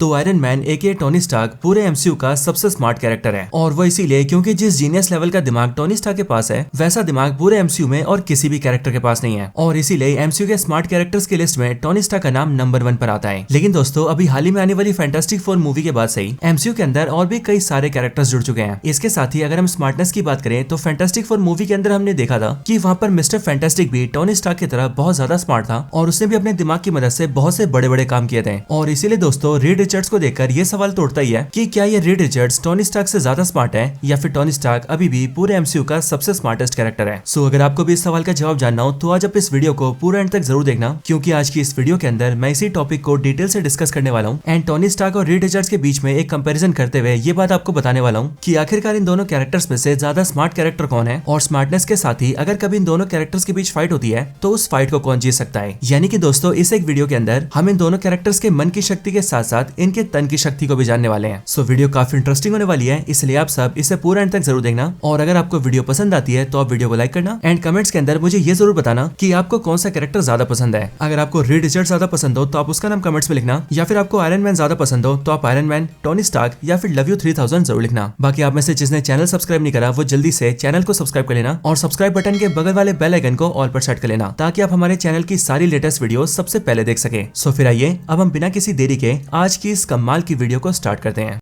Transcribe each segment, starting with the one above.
तो iron man एके Tony Stark पूरे MCU का सबसे स्मार्ट कैरेक्टर है और वो इसीलिए क्योंकि जिस जीनियस लेवल का दिमाग टोनी स्टार्क के पास है वैसा दिमाग पूरे एमसीयू में और किसी भी कैरेक्टर के पास नहीं है और इसीलिए एमसीयू के स्मार्ट कैरेक्टर्स की लिस्ट में टोनी स्टार्क का नाम नंबर 1 पर आता है। लेकिन दोस्तों अभी हाल ही में आने वाली फैंटास्टिक फोर मूवी के बाद से ही एमसीयू के अंदर और भी कई सारे कैरेक्टर्स जुड़ चुके हैं। इसके साथ ही अगर हम स्मार्टनेस की बात करें तो फैंटास्टिक फोर मूवी के अंदर हमने देखा था कि वहाँ पर मिस्टर फैंटास्टिक भी टोनी स्टार्क की तरह बहुत ज्यादा स्मार्ट था और उसने भी अपने दिमाग की मदद से बहुत से बड़े बड़े काम किए थे। और इसीलिए दोस्तों रीड रिचर्ड्स को देखकर ये सवाल तो उठता ही है कि क्या ये रीड रिचर्ड्स टोनी स्टार्क से ज्यादा स्मार्ट है या फिर टोनी स्टार्क अभी भी पूरे एमसीयू का सबसे स्मार्टेस्ट कैरेक्टर है। सो अगर आपको भी इस सवाल का जवाब जानना हो तो आज आप इस वीडियो को पूरा एंड तक जरूर देखना, क्योंकि आज की इस वीडियो के अंदर मैं इसी टॉपिक को डिटेल से डिस्कस करने वाला हूँ एंड टोनी स्टार्क और रीड रिचर्ड्स के बीच में एक कंपैरिजन करते हुए ये बात आपको बताने वाला हूँ कि आखिरकार इन दोनों कैरेक्टर्स में से ज्यादा स्मार्ट कैरेक्टर कौन है और स्मार्टनेस के साथ ही अगर कभी इन दोनों कैरेक्टर्स के बीच फाइट होती है तो उस फाइट को कौन जीत सकता है। यानी कि दोस्तों इस एक वीडियो के अंदर हम इन दोनों कैरेक्टर्स के मन की शक्ति के साथ साथ इनके तन की शक्ति को भी जानने वाले हैं। सो वीडियो काफी इंटरेस्टिंग होने वाली है, इसलिए आप सब इसे पूरा एंड तक जरूर देखना और अगर आपको वीडियो पसंद आती है तो आप वीडियो को लाइक करना एंड कमेंट्स के अंदर मुझे ये जरूर बताना कि आपको कौन सा कैरेक्टर ज्यादा पसंद है। अगर आपको रीड रिचर्ड्स ज्यादा पसंद हो तो आप उसका नाम कमेंट्स में लिखना, या फिर आपको आयरन मैन ज्यादा पसंद हो तो आप आयरन मैन, टोनी स्टार्क या फिर लव यू 3000 जरूर लिखना। बाकी आप में से जिसने चैनल सब्सक्राइब नहीं करा वो जल्दी से चैनल को सब्सक्राइब कर लेना और सब्सक्राइब बटन के बगल वाले बेल आइकन को ऑल पर सेट कर लेना ताकि आप हमारे चैनल की सारी लेटेस्ट वीडियो सबसे पहले देख सके। सो फिर आइए अब हम बिना किसी देरी के आज की इस कमाल की वीडियो को स्टार्ट करते हैं।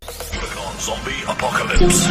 Zombie apocalypse.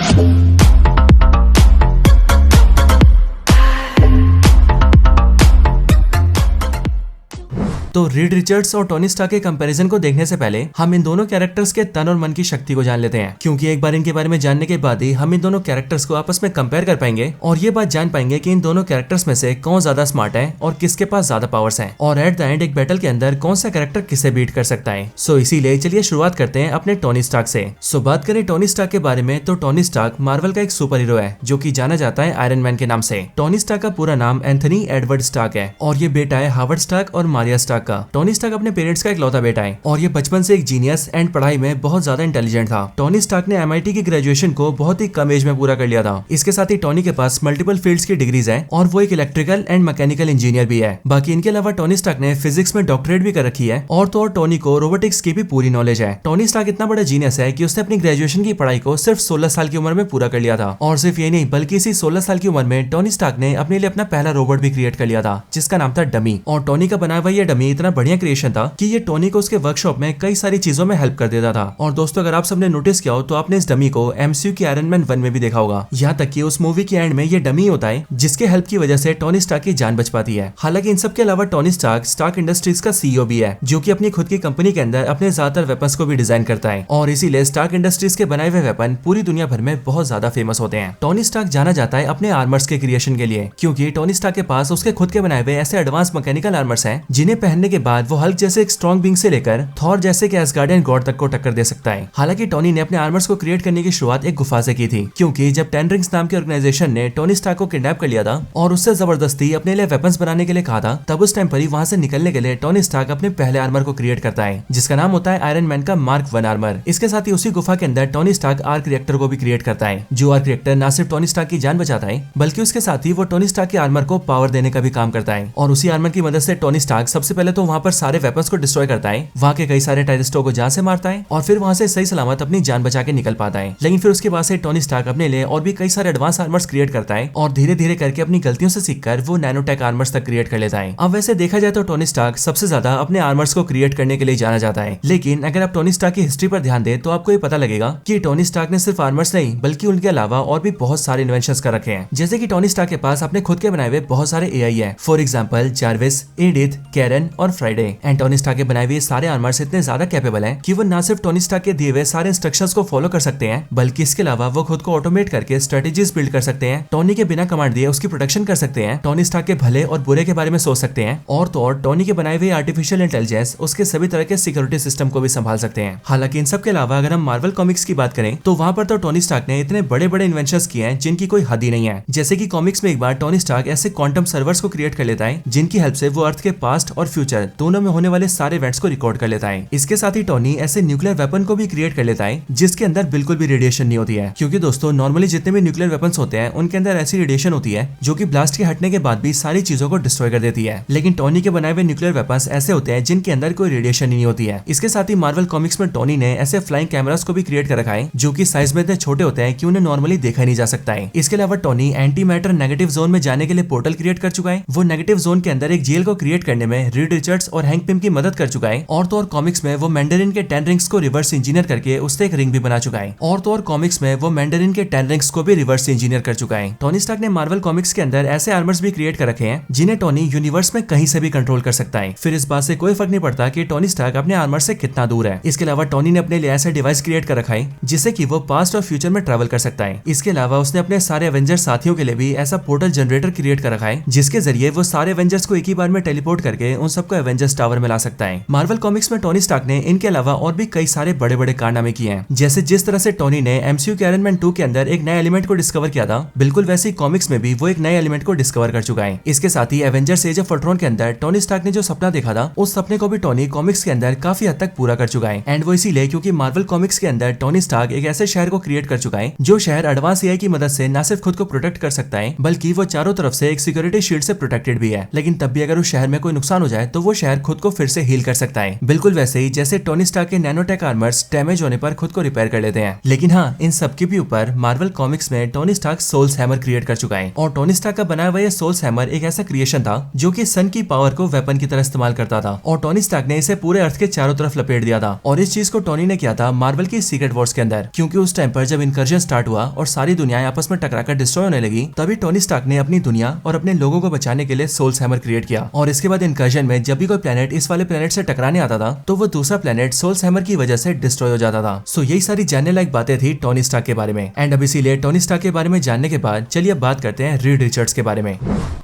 तो रीड रिचर्ड्स और टोनी स्टार्क के कंपैरिजन को देखने से पहले हम इन दोनों कैरेक्टर्स के तन और मन की शक्ति को जान लेते हैं, क्योंकि एक बार इनके बारे में जानने के बाद ही हम इन दोनों कैरेक्टर्स को आपस में कंपेयर कर पाएंगे और ये बात जान पाएंगे कि इन दोनों कैरेक्टर्स में से कौन ज्यादा स्मार्ट है और किसके पास ज्यादा पावर्स हैं और एट द एंड एक बैटल के अंदर कौन सा कैरेक्टर किसे बीट कर सकता है। सो इसीलिए चलिए शुरुआत करते हैं अपने टोनी स्टार्क से। सो बात करें टोनी स्टार्क के बारे में तो टोनी स्टार्क मार्वल का एक सुपर हीरो है जो कि जाना जाता है आयरन मैन के नाम से। टोनी स्टार्क का पूरा नाम एंथनी एडवर्ड स्टार्क है और ये बेटा है हावर्ड स्टार्क और मारिया स्टार्क का। टोनी स्टार्क अपने पेरेंट्स का इकलौता बेटा है और ये बचपन से एक जीनियस एंड पढ़ाई में बहुत ज्यादा इंटेलिजेंट था। टोनी स्टार्क ने एमआईटी की ग्रेजुएशन को बहुत ही कम एज में पूरा कर लिया था। इसके साथ ही टोनी के पास मल्टीपल फील्ड्स की डिग्रीज है और वो एक इलेक्ट्रिकल एंड मैकेनिकल इंजीनियर भी है। बाकी इनके अलावा टोनी स्टार्क ने फिजिक्स में डॉक्टरेट भी कर रखी है और तो और टोनी को रोबोटिक्स की भी पूरी नॉलेज है। टोनी स्टार्क इतना बड़ा जीनियस है कि उसने अपनी ग्रेजुएशन की पढ़ाई को सिर्फ 16 साल की उम्र में पूरा कर लिया था और सिर्फ ये नहीं बल्कि इसी 16 साल की उम्र में टोनी स्टार्क ने अपने लिए अपना पहला रोबोट भी क्रिएट कर लिया था जिसका नाम था डमी। और टोनी का बनाया हुआ ये डमी इतना बढ़िया क्रिएशन था कि ये टोनी को उसके वर्कशॉप में कई सारी चीजों में हेल्प कर देता था। और दोस्तों अगर आप सबने नोटिस किया हो तो आपने इस डमी को एमसीयू की आयरन मैन 1 में भी देखा होगा। यहाँ तक कि उस मूवी के एंड में ये डमी होता है जिसके हेल्प की वजह से टोनी स्टार्क की जान बच पाती है। हालांकि इन सब के अलावा टोनी स्टार्क स्टार्क इंडस्ट्रीज का सीईओ भी है जो कि अपनी खुद की कंपनी के अंदर अपने ज्यादातर वेपन्स को भी डिजाइन करता है और इसीलिए स्टार्क इंडस्ट्रीज के बनाए हुए वेपन पूरी दुनिया भर में बहुत ज्यादा फेमस होते हैं। टोनी स्टार्क जाना जाता है अपने आर्मर्स के क्रिएशन के लिए, क्योंकि टोनी स्टार्क के पास उसके खुद के बनाए हुए ऐसे एडवांस मैकेनिकल आर्मर्स हैं जिन्हें पहनने के बाद वो हल्क जैसे एक स्ट्रॉन्ग बीइंग से लेकर थॉर जैसे कि एसगार्डियन गॉड तक को टक्कर दे सकता है। हालांकि टोनी ने अपने आर्मर्स को क्रिएट करने की शुरुआत एक गुफा से की थी, क्योंकि जब टेन रिंग्स नाम की ऑर्गेनाइजेशन ने टोनी स्टार्क को किडनैप कर लिया था और उससे जबरदस्ती अपने लिए वेपन्स बनाने के लिए कहा था, तब उस टाइम पर ही वहां से निकलने के लिए टोनी स्टार्क अपने पहले आर्मर को क्रिएट करता है जिसका नाम होता है आयरन मैन का मार्क 1 आर्मर। इसके साथ ही उसी गुफा के अंदर टोनी स्टार्क आर्क रिएक्टर को भी क्रिएट करता है, जो आर्क रिएक्टर न सिर्फ टोनी स्टार्क की जान बचाता है बल्कि उसके साथ ही वो टोनी स्टार्क के आर्मर को पावर देने का भी काम करता है। और उसी आर्मर की मदद से टोनी स्टार्क सबसे पहले तो वहां पर सारे वेपन्स को डिस्ट्रॉय करता है, वहां के कई सारे टेररिस्टों को जान से मारता है और फिर वहां से सही सलामत अपनी जान बचा के निकल पाता है। लेकिन फिर उसके बाद से टोनी स्टार्क अपने लिए और भी कई सारे एडवांस आर्मर्स क्रिएट करता है और धीरे धीरे करके अपनी गलतियों से सीखकर वो नैनोटेक आर्मर्स तक क्रिएट कर लेता है। अब वैसे देखा जाए तो टोनी स्टार्क सबसे ज्यादा अपने आर्मर्स को क्रिएट करने के लिए जाना जाता है, लेकिन अगर आप टोनी स्टार्क की हिस्ट्री पर ध्यान दें तो आपको ये पता लगेगा कि टोनी स्टार्क ने सिर्फ आर्मर्स नहीं बल्कि उनके अलावा और भी बहुत सारे इन्वेंशंस कर रखे हैं। जैसे कि टोनी स्टार्क के पास अपने खुद के बनाए हुए बहुत सारे एआई है, for example Jarvis, Edith, Karen और फ्राइडे। एंड टोनी स्टार्क के बनाए हुए सारे आर्मर्स इतने ज्यादा कैपेबल हैं कि वो न सिर्फ टोनी स्टार्क के दिए हुए सारे इंस्ट्रक्शंस को फॉलो कर सकते हैं बल्कि इसके अलावा वो खुद को ऑटोमेट करके स्ट्रेटेजीज बिल्ड कर सकते हैं, टोनी के बिना कमांड दिए उसकी प्रोटेक्शन कर सकते हैं, टोनी स्टार्क के भले और बुरे के बारे में सोच सकते हैं और तो और टोनी के बनाए हुए आर्टिफिशियल इंटेलिजेंस उसके सभी तरह के सिक्योरिटी सिस्टम को भी संभाल सकते हैं। हालांकि इन सब के अलावा अगर हम मार्वल कॉमिक्स की बात करें तो वहां पर तो टोनी स्टार्क ने इतने बड़े बड़े इन्वेंशंस किए हैं जिनकी कोई हद ही नहीं है। जैसे कि कॉमिक्स में एक बार टोनी स्टार्क ऐसे क्वांटम सर्वर्स को क्रिएट कर लेता है जिनकी हेल्प से वो अर्थ के पास्ट और फ्यूचर फ्यूचर दोनों में होने वाले सारे इवेंट्स को रिकॉर्ड कर लेता है। इसके साथ ही टोनी ऐसे न्यूक्लियर वेपन को भी क्रिएट कर लेता है जिसके अंदर बिल्कुल भी रेडिएशन नहीं होती है, क्योंकि दोस्तों नॉर्मली जितने भी न्यूक्लियर वेपन्स होते हैं उनके अंदर ऐसी रेडिएशन होती है जो कि ब्लास्ट के हटने के बाद भी सारी चीजों को डिस्ट्रॉय कर देती है। लेकिन टोनी के बनाए हुए न्यूक्लियर वेपन्स ऐसे होते हैं जिनके अंदर कोई रेडिएशन नहीं होती है। इसके साथ ही मार्वल कॉमिक्स में टोनी ने ऐसे फ्लाइंग कैमरास को भी क्रिएट कर रखा है जो कि साइज में इतने छोटे होते हैं कि उन्हें नॉर्मली देखा नहीं जा सकता है। इसके अलावा Tony anti matter negative zone में जाने के लिए पोर्टल क्रिएट कर चुका है। वो नेगेटिव जोन के अंदर एक जेल को क्रिएट करने में रीड रिचर्ड्स और हैंक पिम की मदद कर चुका है। और तो और कॉमिक्स में वो मैंडरिन के 10 रिंग्स को रिवर्स इंजीनियर करके उससे एक रिंग भी बना चुका है। और तो और कॉमिक्स में वो मैंडरिन के 10 रिंग्स को भी रिवर्स इंजीनियर कर चुका है। टोनी स्टार्क ने मार्वल कॉमिक्स के अंदर ऐसे आर्मर्स भी क्रिएट कर रखे हैं जिन्हें टोनी यूनिवर्स में कहीं से भी कंट्रोल कर सकता है। फिर इस बात से कोई फर्क नहीं पड़ता कि टोनी स्टार्क अपने आर्मर से कितना दूर है। इसके अलावा टोनी ने अपने लिए ऐसा डिवाइस क्रिएट कर रखा है जिससे कि वो पास्ट और फ्यूचर में ट्रैवल कर सकता है। इसके अलावा उसने अपने सारे एवेंजर्स साथियों के लिए भी ऐसा पोर्टल जनरेटर क्रिएट कर रखा है जिसके जरिए वो सारे एवेंजर्स को एक ही बार में टेलीपोर्ट करके उन सबको एवेंजर्स टावर में ला सकता है। मार्वल कॉमिक्स में टोनी स्टार्क ने इनके अलावा और भी कई सारे बड़े बड़े कारनामे किए हैं। जैसे जिस तरह से टोनी ने एमसीयू के आयरन मैन 2 के अंदर एक नए एलिमेंट को डिस्कवर किया था, बिल्कुल वैसे ही कॉमिक्स में भी वो एक नए एलिमेंट को डिस्कवर कर चुका है। इसके साथ ही एवेंजर्स एज ऑफ अल्ट्रॉन के अंदर टोनी स्टार्क ने जो सपना देखा था उस सपने को भी टोनी कॉमिक्स के अंदर काफी हद तक पूरा कर चुका है। एंड वो इसीलिए क्योंकि मार्वल कॉमिक्स के अंदर टोनी स्टार्क एक ऐसे शहर को क्रिएट कर चुका है जो शहर एडवांस एआई की मदद से न सिर्फ खुद को प्रोटेक्ट कर सकता है बल्कि वो चारों तरफ से एक सिक्योरिटी शील्ड से प्रोटेक्टेड भी है। लेकिन तब भी अगर उस शहर में कोई नुकसान हो जाए तो वो शहर खुद को फिर से हील कर सकता है, बिल्कुल वैसे ही जैसे टोनी स्टार्क के नैनोटेक आर्मर्स डैमेज होने पर खुद को रिपेयर कर लेते हैं। लेकिन हाँ, इन सब के भी ऊपर मार्वल कॉमिक्स में टोनी स्टार्क सोल्स हैमर क्रिएट कर चुका है। और टोनी स्टार्क का बनाया हुआ ये सोल्स हैमर एक ऐसा क्रिएशन था जो कि सन की पावर को वेपन की तरह इस्तेमाल करता था और टोनी स्टार्क ने इसे पूरे अर्थ के चारों तरफ लपेट दिया था। और इस चीज को टोनी ने किया था मार्वल की सीक्रेट वॉर्स के अंदर, क्योंकि उस टाइम पर जब इनकर्जन स्टार्ट हुआ और सारी दुनिया आपस में टकराकर डिस्ट्रॉय होने लगी, तभी टोनी स्टार्क ने अपनी दुनिया और अपने लोगों को बचाने के लिए सोल्स हैमर क्रिएट किया। और इसके बाद इनकर्जन में जब भी कोई प्लेनेट इस वाले प्लेनेट से टकराने आता था तो वो दूसरा प्लेनेट सोल्स हैमर की वजह से डिस्ट्रॉय हो जाता था। सो यही सारी जानने लायक बातें थी टोनी स्टार्क के बारे में। एंड अब इसीलिए टोनी स्टार्क के बारे में जानने के बाद चलिए अब बात करते हैं रीड रिचर्ड्स के बारे में।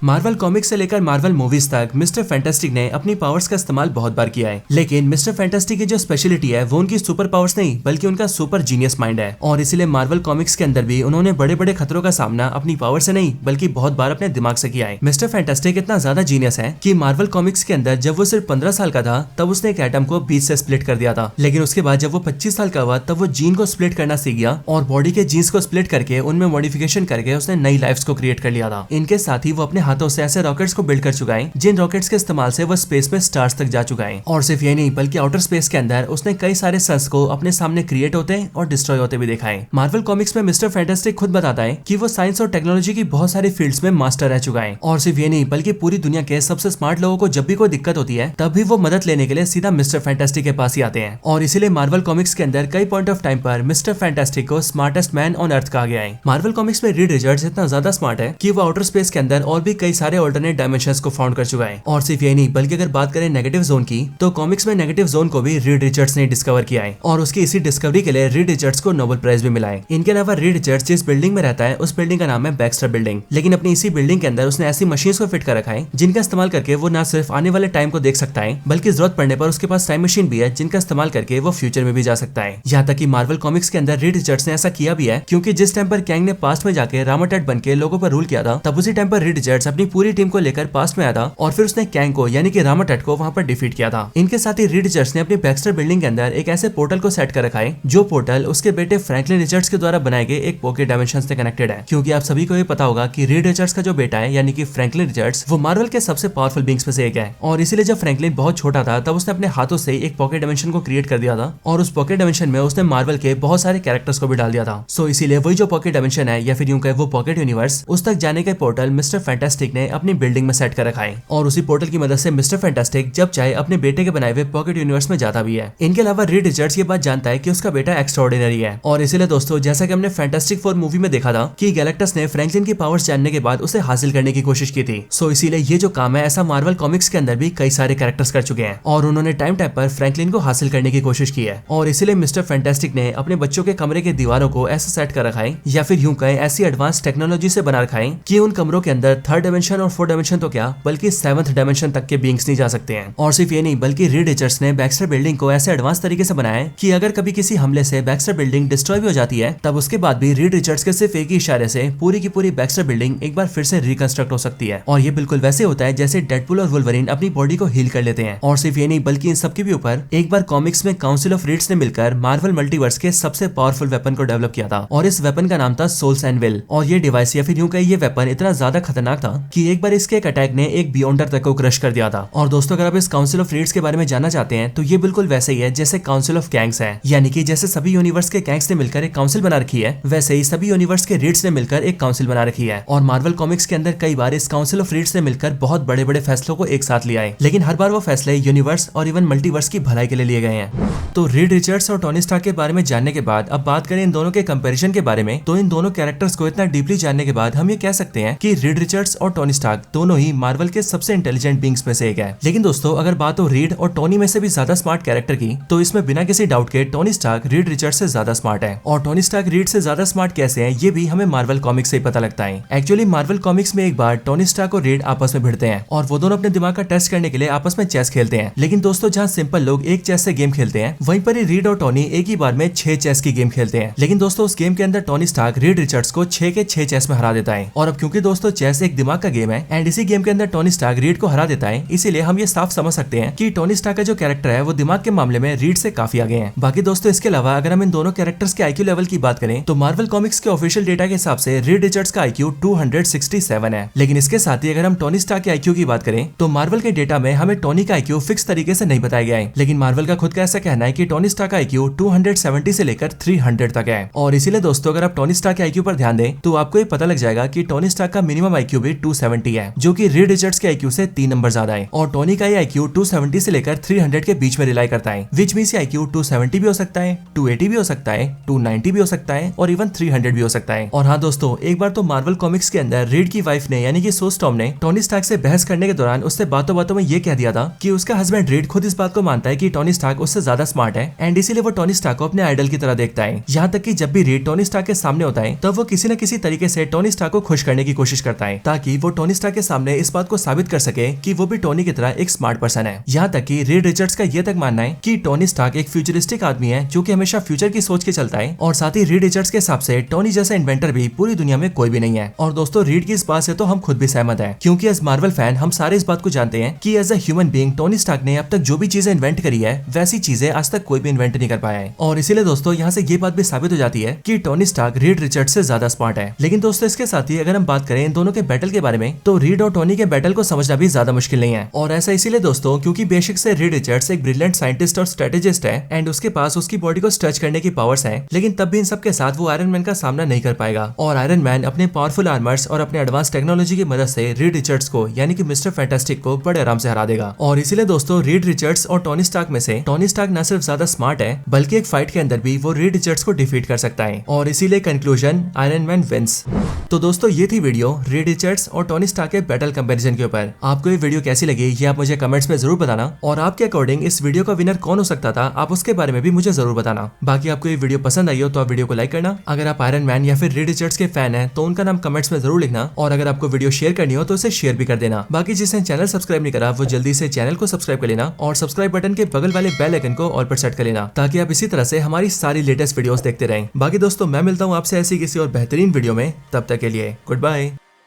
मार्वल कॉमिक्स से लेकर मार्वल मूवीज तक मिस्टर फैंटास्टिक ने अपनी पावर्स का इस्तेमाल बहुत बार किया है, लेकिन मिस्टर फैंटास्टिक की जो स्पेशलिटी है वो उनकी सुपर पावर्स नहीं बल्कि उनका सुपर जीनियस माइंड है। और इसीलिए मार्वल कॉमिक्स के अंदर भी उन्होंने बड़े बड़े खतरों का सामना अपनी पावर से नहीं बल्कि बहुत बार अपने दिमाग से किया है। मिस्टर फैंटास्टिक इतना ज्यादा जीनियस है कि मार्वल कॉमिक्स के अंदर जब वो सिर्फ 15 साल का था तब उसने एक एटम को बीच से स्प्लिट कर दिया था, लेकिन उसके बाद जब वो 25 साल का हुआ तब वो जीन को स्प्लिट करना सीख गया और बॉडी के जीन्स को स्प्लिट करके उनमें मॉडिफिकेशन करके उसने नई लाइफ्स को क्रिएट कर लिया था। इनके साथ ही वो अपने हाथों से ऐसे रॉकेट्स को बिल्ड कर चुका है जिन रॉकेट्स के इस्तेमाल से वो स्पेस में स्टार्स तक जा चुका है। और सिर्फ ये नहीं बल्कि आउटर स्पेस के अंदर उसने कई सारे सन्स को अपने सामने क्रिएट होते और डिस्ट्रॉय होते भी देखा है। मार्वल कॉमिक्स में मिस्टर फैंटास्टिक खुद बताता है कि वो साइंस और टेक्नोलॉजी की बहुत सारी फील्ड्स में मास्टर रह चुका है। और सिर्फ ये नहीं बल्कि पूरी दुनिया के सबसे स्मार्ट लोगों को जब भी कोई दिक्कत होती है तब भी वो मदद लेने के लिए सीधा मिस्टर फैंटास्टिक के पास ही आते हैं। और इसीलिए मार्वल कॉमिक्स के अंदर कई पॉइंट ऑफ टाइम पर मिस्टर फैंटास्टिक को स्मार्टेस्ट मैन ऑन अर्थ कहा गया है। मार्वल कॉमिक्स में रीड रिचर्ड्स इतना ज्यादा स्मार्ट है कि वो आउटर स्पेस के अंदर और भी कई सारे ऑल्टरनेट डायमेंशंस को फाउंड कर चुका है। और सिर्फ ये नहीं बल्कि अगर बात करें नेगेटिव जोन की तो कॉमिक्स में नेगेटिव जोन को भी रीड रिचर्ड्स ने डिस्कवर किया है और उसकी इसी डिस्कवरी के लिए रीड रिचर्ड्स को नोबेल प्राइज भी मिला है। इनके अलावा रीड रिचर्ड्स जिस बिल्डिंग में रहता है उस बिल्डिंग का नाम है बैक्स्टर बिल्डिंग, लेकिन अपनी इसी बिल्डिंग के अंदर उसने ऐसी मशीन्स को फिट कर रखा है जिनका इस्तेमाल करके वो न सिर्फ आने वाले टाइम को देख सकता है बल्कि जरूरत पड़ने पर उसके पास टाइम मशीन भी है जिनका इस्तेमाल करके वो फ्यूचर में भी जा सकता है। यहाँ तक कि मार्वल कॉमिक्स के अंदर रीड रिचर्ड्स ने ऐसा किया भी है क्योंकि जिस टाइम पर कैंग ने पास्ट में जाके रामाटेट बन के लोगों पर रूल किया था तब उसी टाइम पर रीड रिचर्ड्स अपनी पूरी टीम को लेकर पास्ट में आया था और फिर उसने कैंग को यानी कि रामाटेट को वहां पर डिफीट किया था। इनके साथ ही रीड रिचर्ड्स ने अपनी बैक्स्टर बिल्डिंग के अंदर एक ऐसे पोर्टल को सेट कर रखा है जो पोर्टल उसके बेटे फ्रैंकलिन रिचर्ड्स के द्वारा बनाए गए एक पॉकेट डायमेंशन से कनेक्टेड है। क्योंकि आप सभी को ये पता होगा कि रीड रिचर्ड्स का जो बेटा है यानी कि फ्रैंकलिन रिचर्ड्स वो मार्वल के सबसे पावरफुल बींग्स में से एक है और इसीलिए जब फ्रैंकलिन बहुत छोटा था तब उसने अपने हाथों से एक पॉकेट डायमेंशन को क्रिएट कर दिया था और उस पॉकेट डायमेंशन में उसने मार्वल के बहुत सारे कैरेक्टर्स को भी डाल दिया था। सो इसीलिए वही जो पॉकेट डायमेंशन है या फिर यूं कहे वो पॉकेट यूनिवर्स उस तक जाने का पोर्टल मिस्टर फैंटास्टिक ने अपनी बिल्डिंग में सेट कर रखा है और उसी पोर्टल की मदद से मिस्टर फैंटास्टिक जब चाहे अपने बेटे के बनाए हुए पॉकेट यूनिवर्स में जाता भी है। इनके अलावा रीड रिचर्ड्स ये बात जानता है कि उसका बेटा एक्स्ट्राऑर्डिनरी है और इसीलिए दोस्तों जैसा कि हमने फैंटास्टिक 4 मूवी में देखा था कि गैलेक्टस ने फ्रैंकलिन की पावर्स जानने के बाद उसे हासिल करने की कोशिश की थी। सो इसीलिए ये जो काम है ऐसा मार्वल कॉमिक्स के अंदर भी कई सारे कैरेक्टर्स कर चुके हैं और उन्होंने टाइम पर फ्रैंकलिन को हासिल करने की कोशिश की है। और इसीलिए मिस्टर फैंटास्टिक ने अपने बच्चों के कमरे के दीवारों को ऐसा सेट कर रखा है या फिर यूं कहें ऐसी एडवांस टेक्नोलॉजी से बना रखा है कि उन कमरों के अंदर 3rd डायमेंशन और 4th डायमेंशन तो क्या बल्कि 7th डायमेंशन तक के बीइंग्स नहीं जा सकते हैं। और सिर्फ ये नहीं बल्कि रीड रिचर्ड्स ने बैक्स्टर बिल्डिंग को ऐसे एडवांस तरीके से बनाया है कि अगर कभी किसी हमले से बैक्स्टर बिल्डिंग डिस्ट्रॉय भी हो जाती है तब उसके बाद भी रीड रिचर्ड्स के सिर्फ एक ही इशारे से पूरी की पूरी बैक्स्टर बिल्डिंग एक बार फिर से रिकंस्ट्रक्ट हो सकती है। और ये बिल्कुल वैसे होता है जैसे डेडपूल और वुल्वरीन अपनी बॉडी को हील कर लेते हैं। और सिर्फ ये नहीं बल्कि इन सबके भी ऊपर एक बार कॉमिक्स में काउंसिल ऑफ रीड्स ने मिलकर मार्वल मल्टीवर्स के सबसे पावरफुल वेपन को डेवलप किया था और इस वेपन का नाम था सोल्स एनविल। और ये डिवाइस या फिर यूं कहिए ये वेपन इतना ज्यादा खतरनाक था कि एक बार इसके एक अटैक ने एक बियॉन्डर तक को क्रश कर दिया था। और दोस्तों अगर आप इस काउंसिल ऑफ रीड्स के बारे में जानना चाहते हैं तो ये बिल्कुल वैसे ही है जैसे काउंसिल ऑफ कैंग्स है, यानी कि जैसे सभी यूनिवर्स के कैंग्स ने मिलकर एक काउंसिल बना रखी है वैसे ही सभी यूनिवर्स के रीड्स ने मिलकर एक काउंसिल बना रखी है। और मार्वल कॉमिक्स के अंदर कई बार इस काउंसिल ऑफ रीड्स ने मिलकर बहुत बड़े बड़े फैसलों को एक साथ लिया है, लेकिन हर बार वो फैसले यूनिवर्स और इवन मल्टीवर्स की भलाई के लिए लिए गए हैं। तो रीड रिचर्ड्स और टोनी स्टार्क के बारे में जानने के बाद अब बात करें इन दोनों के कंपैरिजन के बारे में, तो इन दोनों कैरेक्टर्स को इतना डीपली जानने के बाद हम ये कह सकते हैं कि रीड रिचर्ड्स और टोनी स्टार्क दोनों ही मार्वल के सबसे इंटेलिजेंट बीइंग्स में से एक है। लेकिन दोस्तों अगर बात हो रीड और टोनी में से भी ज्यादा स्मार्ट कैरेक्टर की, तो इसमें बिना किसी डाउट के टोनी स्टार्क रीड रिचर्ड्स से ज्यादा स्मार्ट है। और टोनी स्टार्क रीड से ज्यादा स्मार्ट कैसे है ये भी हमें मार्वल कॉमिक्स से ही पता लगता है। एक्चुअली मार्वल कॉमिक्स में एक बार टोनी स्टार्क और रीड आपस में भिड़ते हैं और वो दोनों अपने दिमाग का टेस्ट करने के लिए आपस में चेस खेलते हैं। लेकिन दोस्तों जहाँ सिंपल लोग एक चेस से गेम खेलते हैं वहीं पर ही रीड और टोनी एक ही बार में 6 चेस की गेम खेलते हैं। लेकिन दोस्तों उस गेम के अंदर टोनी स्टार्क रीड रिचर्ड्स को 6 के 6 चेस में हरा देता है। और अब क्योंकि दोस्तों चेस एक दिमाग का गेम है एंड इसी गेम के अंदर टोनी स्टार्क रीड को हरा देता है, इसीलिए हम ये साफ समझ सकते हैं कि टोनी स्टार्क का जो कैरेक्टर है वो दिमाग के मामले में रीड से काफी आगे है। बाकी दोस्तों इसके अलावा अगर हम इन दोनों कैरेक्टर्स के आईक्यू लेवल की बात करें तो मार्वल कॉमिक्स के ऑफिशियल डेटा के हिसाब से रीड रिचर्ड्स का आईक्यू 267 है। लेकिन इसके साथ ही अगर हम टोनी स्टार्क के आईक्यू की बात करें तो मार्वल के डेटा में हमें टोनी का आईक्यू फिक्स तरीके से नहीं बताया गया है, लेकिन मार्वल का खुद का ऐसा कहना है कि टोनी स्टार्क का आईक्यू 270 से लेकर 300 तक है। और इसीलिए दोस्तों अगर आप टोनी स्टार्क के आईक्यू पर ध्यान दें तो आपको ये पता लग जाएगा कि टोनी स्टार्क का मिनिमम आईक्यू भी 270 है, जो कि रीड रिचर्ड्स के आईक्यू से 3 नंबर ज्यादा है। और टोनी का ये आईक्यू 270 से लेकर 300 के बीच में रिलाई करता है, विच मींस आईक्यू 270 भी हो सकता है, 280 भी हो सकता है, 290 भी हो सकता है और इवन 300 भी हो सकता है। और हाँ दोस्तों एक बार तो मार्वल कॉमिक्स के अंदर रीड की वाइफ ने यानी कि सो स्टॉर्म ने टोनी स्टार्क से बहस करने के दौरान उससे बातों बातों में ये कह दिया था कि उसका हस्बैंड रीड खुद इस बात को मानता है कि टोनी स्टार्क उससे ज्यादा स्मार्ट है एंड इसीलिए वो टोनी स्टार्क को अपने आइडल की तरह देखता है। यहाँ तक कि जब भी रीड टोनी स्टार्क के सामने होता है तब वो किसी न किसी तरीके से टोनी स्टार्क को खुश करने की कोशिश करता है ताकि वो टोनी स्टार्क के सामने इस बात को साबित कर सके कि वो भी टोनी की तरह एक स्मार्ट पर्सन है। यहाँ तक कि रीड रिचर्ड्स का ये तक मानना है कि टोनी स्टार्क एक फ्यूचरिस्टिक आदमी है जो कि हमेशा फ्यूचर की सोच के चलता है। और साथ ही रीड रिचर्ड्स के हिसाब से टोनी जैसा इन्वेंटर भी पूरी दुनिया में कोई भी नहीं है। और दोस्तों रीड की इस बात से तो हम खुद भी सहमत हैं, क्योंकि एज मार्वल फैन हम सारे इस बात को जानते हैं कि as a human being Tony Stark ने अब तक जो भी चीजें इन्वेंट करी है वैसी चीजें आज तक कोई भी इन्वेंट नहीं कर पाया है। और इसीलिए दोस्तों यहाँ से ये बात भी साबित हो जाती है कि टोनी स्टार्क रीड रिचर्ड्स से ज्यादा स्मार्ट है। लेकिन दोस्तों इसके साथ ही अगर हम बात करें इन दोनों के बैटल के बारे में तो रीड और टोनी के बैटल को समझना भी ज्यादा मुश्किल नहीं है। और ऐसा इसीलिए दोस्तों क्योंकि बेसिक से रीड रिचर्ड्स एक ब्रिलियंट साइंटिस्ट और स्ट्रेटेजिस्ट है एंड उसके पास उसकी बॉडी को स्ट्रेच करने की पावर्स हैं, लेकिन तब भी इन सब के साथ वो आयरन मैन का सामना नहीं कर पाएगा। और आयरन मैन अपने पावरफुल आर्मर्स और अपने एडवांस टेक्नोलॉजी की मदद से रीड रिचर्ड्स को यानी कि मिस्टर फैंटास्टिक को बड़े आराम से हरा देगा। और इसीलिए दोस्तों रीड रिचर्ड्स और टोनी स्टार्क में से टोनी स्टार्क न सिर्फ ज्यादा स्मार्ट है बल्कि एक फाइट के अंदर भी वो रीड रिचर्ड्स को डिफीट कर सकता है। और इसीलिए कंक्लूजन आयरन मैन विंस। तो दोस्तों ये थी वीडियो रीड रिचर्ड्स और टोनी स्टार्क के बैटल कंपैरिजन के ऊपर। आपको ये वीडियो कैसी लगी ये आप मुझे कमेंट्स में जरूर बताना और आपके अकॉर्डिंग इस वीडियो का विनर कौन हो सकता था आप उसके बारे में भी मुझे जरूर बताना। बाकी आपको ये वीडियो पसंद आई हो तो आप वीडियो को लाइक करना। अगर आप आयरन मैन या फिर रीड रिचर्ड्स के फैन हैं तो उनका नाम कमेंट्स में जरूर लिखना। और अगर आपको वीडियो शेयर करनी हो तो उसे शेयर भी कर देना। बाकी जिसने चैनल सब्सक्राइब नहीं करा वो जल्दी से चैनल को सब्सक्राइब कर लेना और सब्सक्राइब बटन के बगल वाले बेल आइकन को ऑल पर सेट कर लेना ताकि आप इसी तरह से हमारी सारी लेटेस्ट वीडियोस देखते रहें। बाकी दोस्तों मैं मिलता हूँ आपसे ऐसी किसी और बेहतरीन वीडियो में, तब तक के लिए गुड बाय।